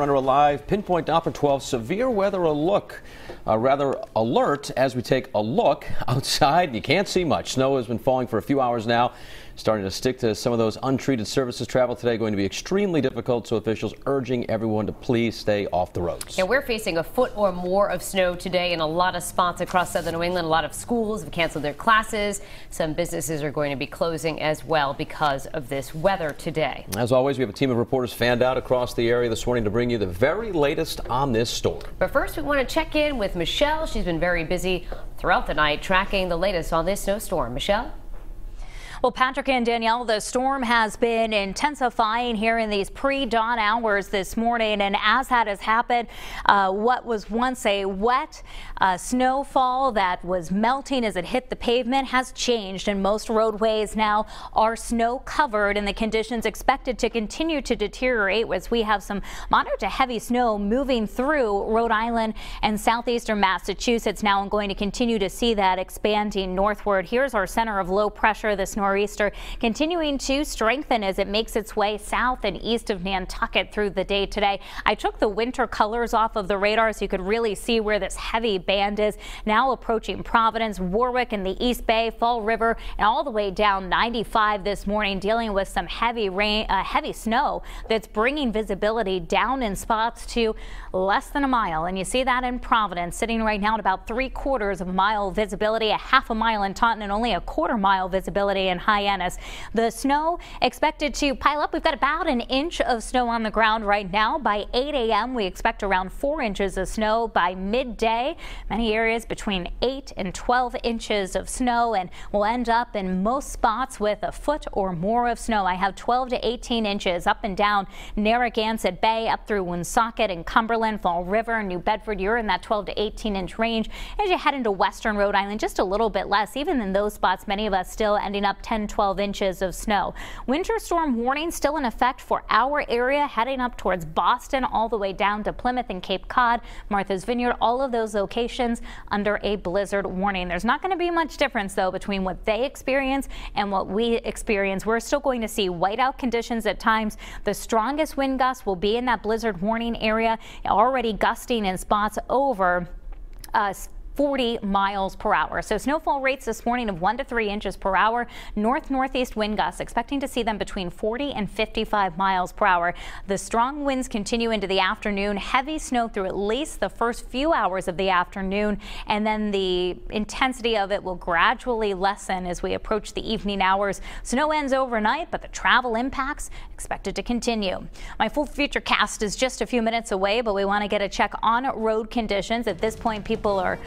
Runner Alive, pinpoint Doppler 12, severe weather alert as we take a look outside. You can't see much. Snow has been falling for a few hours now, starting to stick to some of those untreated surfaces. Travel today going to be extremely difficult, so officials urging everyone to please stay off the roads. Yeah, we're facing a foot or more of snow today in a lot of spots across southern New England. A lot of schools have canceled their classes. Some businesses are going to be closing as well because of this weather today. As always, we have a team of reporters fanned out across the area this morning to bring you the very latest on this storm. But first, we want to check in with Michelle. She's been very busy throughout the night tracking the latest on this snowstorm. Michelle? Well, Patrick and Danielle, the storm has been intensifying here in these pre-dawn hours this morning. And as that has happened, what was once a wet snowfall that was melting as it hit the pavement has changed. And most roadways now are snow covered, and the conditions expected to continue to deteriorate as we have some moderate to heavy snow moving through Rhode Island and southeastern Massachusetts now, and going to continue to see that expanding northward. Here's our center of low pressure this nor'easter continuing to strengthen as it makes its way south and east of Nantucket through the day today. I took the winter colors off of the radar so you could really see where this heavy band is. Now approaching Providence, Warwick, and the East Bay, Fall River, and all the way down 95 this morning, dealing with some heavy rain, heavy snow that's bringing visibility down in spots to less than a mile. And you see that in Providence, sitting right now at about 3/4 of a mile visibility, a half a mile in Taunton, and only a 1/4 mile visibility in Hyannis. The snow expected to pile up. We've got about an inch of snow on the ground right now. By 8 a.m. we expect around 4 inches of snow. By midday, many areas between 8 and 12 inches of snow, and we'll end up in most spots with a foot or more of snow. I have 12 to 18 inches up and down Narragansett Bay, up through Woonsocket and Cumberland, Fall River, New Bedford. You're in that 12 to 18 inch range. As you head into western Rhode Island, just a little bit less. Even in those spots, many of us still ending up 10-12 inches of snow. Winter storm warning still in effect for our area, heading up towards Boston all the way down to Plymouth and Cape Cod, Martha's Vineyard, all of those locations under a blizzard warning. There's not going to be much difference though between what they experience and what we experience. We're still going to see whiteout conditions at times. The strongest wind gusts will be in that blizzard warning area, already gusting in spots over 40 miles per hour. So snowfall rates this morning of 1 to 3 inches per hour. Northeast wind gusts, expecting to see them between 40 and 55 miles per hour. The strong winds continue into the afternoon. Heavy snow through at least the first few hours of the afternoon, and then the intensity of it will gradually lessen as we approach the evening hours. Snow ends overnight, but the travel impacts expected to continue. My full future cast is just a few minutes away, but we want to get a check on road conditions. At this point, people are,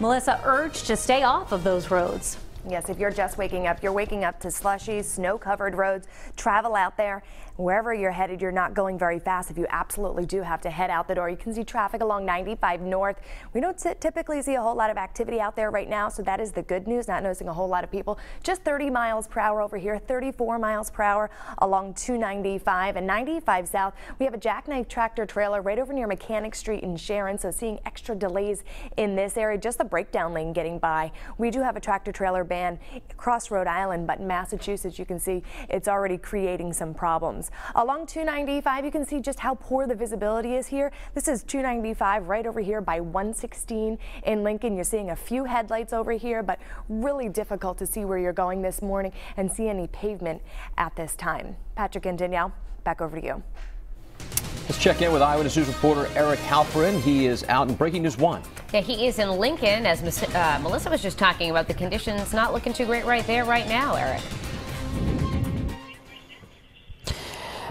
Melissa, urged to stay off of those roads. Yes, if you're just waking up, you're waking up to slushy, snow-covered roads. Travel out there. Wherever you're headed, you're not going very fast. If you absolutely do have to head out the door, you can see traffic along 95 north. We don't typically see a whole lot of activity out there right now, so that is the good news. Not noticing a whole lot of people. Just 30 miles per hour over here, 34 miles per hour along 295 and 95 south. We have a jackknife tractor trailer right over near Mechanic Street in Sharon, so seeing extra delays in this area. Just the breakdown lane getting by. We do have a tractor trailer ban across Rhode Island, but in Massachusetts, you can see it's already creating some problems. Along 295, you can see just how poor the visibility is here. This is 295 right over here by 116 in Lincoln. You're seeing a few headlights over here, but really difficult to see where you're going this morning and see any pavement at this time. Patrick and Danielle, back over to you. Let's check in with Eyewitness News reporter Eric Halperin. He is out in Breaking News 1. Yeah, he is in Lincoln, as Melissa was just talking about. The conditions not looking too great right there right now, Eric.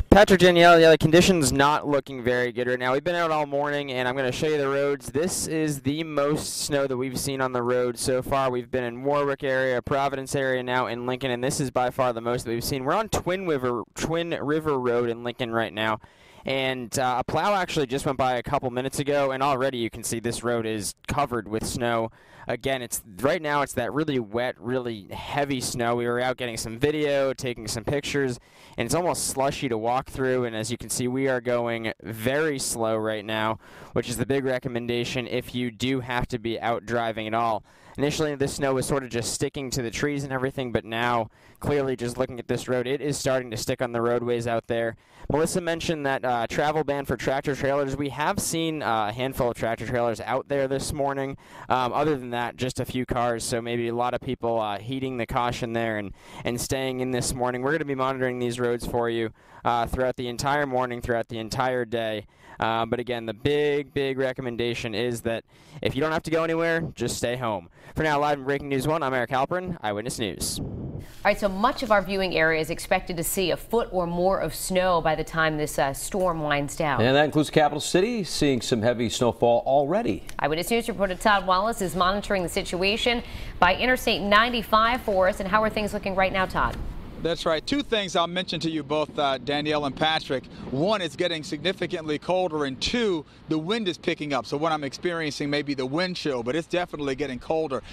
Patrick, Danielle, yeah, the conditions not looking very good right now. We've been out all morning, and I'm going to show you the roads. This is the most snow that we've seen on the road so far. We've been in Warwick area, Providence area, now in Lincoln, and this is by far the most that we've seen. We're on Twin River Road in Lincoln right now, and a plow actually just went by a couple minutes ago, and already you can see this road is covered with snow. Again, right now it's that really wet, really heavy snow. We were out getting some video, taking some pictures, and it's almost slushy to walk through. And as you can see, we are going very slow right now, which is the big recommendation if you do have to be out driving at all. Initially, the snow was sort of just sticking to the trees and everything, but now, clearly just looking at this road, it is starting to stick on the roadways out there. Melissa mentioned that travel ban for tractor trailers. We have seen a handful of tractor trailers out there this morning. Other than that, just a few cars, so maybe a lot of people heeding the caution there and staying in this morning. We're going to be monitoring these roads for you throughout the entire morning, throughout the entire day. But again, the big recommendation is that if you don't have to go anywhere, just stay home. For now, live in Breaking News 1, I'm Eric Halpern, Eyewitness News. All right, so much of our viewing area is expected to see a foot or more of snow by the time this storm winds down. And that includes Capital City, seeing some heavy snowfall already. Eyewitness News reporter Todd Wallace is monitoring the situation by Interstate 95 for us. And how are things looking right now, Todd? That's right. Two things I'll mention to you both, Danielle and Patrick. One, it's getting significantly colder, and two, the wind is picking up. So what I'm experiencing may be the wind chill, but it's definitely getting colder.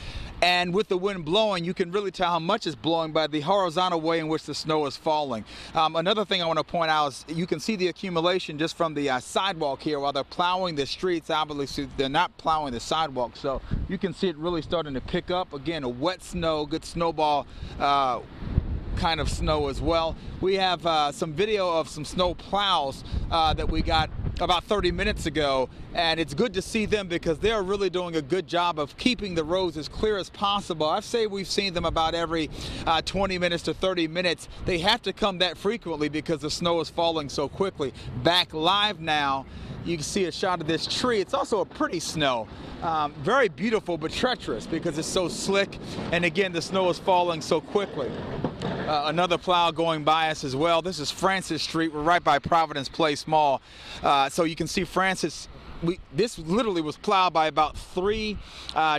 And with the wind blowing, you can really tell how much it's blowing by the horizontal way in which the snow is falling. Another thing I want to point out is you can see the accumulation just from the sidewalk here. While they're plowing the streets, obviously they're not plowing the sidewalk. So you can see it really starting to pick up. Again, a wet snow, good snowball kind of snow as well. We have some video of some snow plows that we got about 30 minutes ago, and it's good to see them because they're really doing a good job of keeping the roads as clear as possible. I say we've seen them about every 20 minutes to 30 minutes. They have to come that frequently because the snow is falling so quickly. Back live now, you can see a shot of this tree. It's also a pretty snow. Very beautiful but treacherous because it's so slick, and again the snow is falling so quickly. Another plow going by us as well. This is Francis Street. We're right by Providence Place Mall. So you can see Francis. This literally was plowed by about 3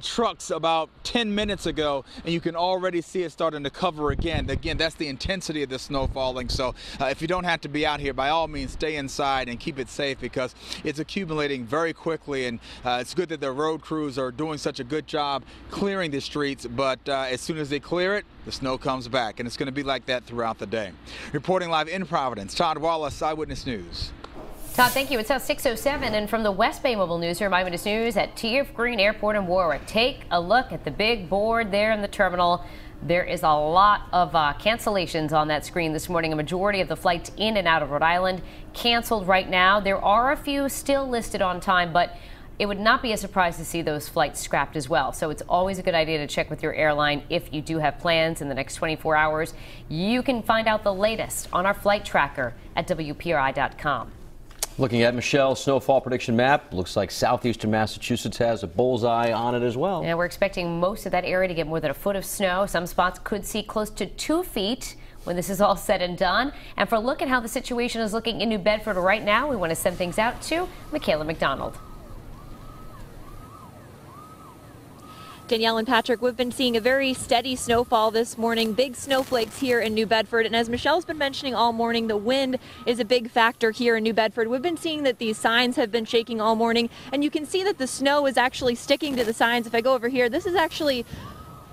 trucks about 10 minutes ago, and you can already see it starting to cover again. Again, that's the intensity of the snow falling. So if you don't have to be out here, by all means, stay inside and keep it safe because it's accumulating very quickly. And it's good that the road crews are doing such a good job clearing the streets. But as soon as they clear it, the snow comes back, and it's going to be like that throughout the day. Reporting live in Providence, Todd Wallace, Eyewitness News. Todd, thank you. It's now 6:07, and from the West Bay Mobile Newsroom, Eyewitness News at T.F. Green Airport in Warwick. Take a look at the big board there in the terminal. There is a lot of cancellations on that screen this morning. A majority of the flights in and out of Rhode Island canceled right now. There are a few still listed on time, but it would not be a surprise to see those flights scrapped as well. So it's always a good idea to check with your airline if you do have plans in the next 24 hours. You can find out the latest on our flight tracker at WPRI.com. Looking at Michelle's snowfall prediction map, looks like southeastern Massachusetts has a bullseye on it as well. And we're expecting most of that area to get more than a foot of snow. Some spots could see close to 2 feet when this is all said and done. And for a look at how the situation is looking in New Bedford right now, we want to send things out to Michaela McDonald. Danielle and Patrick, we've been seeing a very steady snowfall this morning, big snowflakes here in New Bedford. And as Michelle's been mentioning all morning, the wind is a big factor here in New Bedford. We've been seeing that these signs have been shaking all morning, and you can see that the snow is actually sticking to the signs. If I go over here, this is actually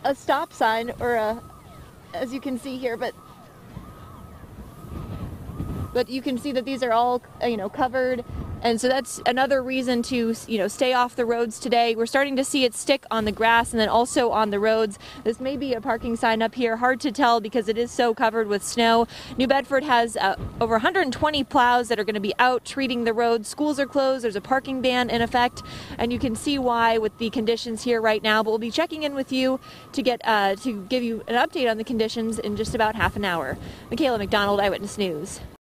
a stop sign, or as you can see here, but you can see that these are all, covered. And so that's another reason to, stay off the roads today. We're starting to see it stick on the grass and then also on the roads. This may be a parking sign up here. Hard to tell because it is so covered with snow. New Bedford has over 120 plows that are going to be out treating the roads. Schools are closed. There's a parking ban in effect. And you can see why with the conditions here right now. But we'll be checking in with you to give you an update on the conditions in just about half an hour. Michaela McDonald, Eyewitness News.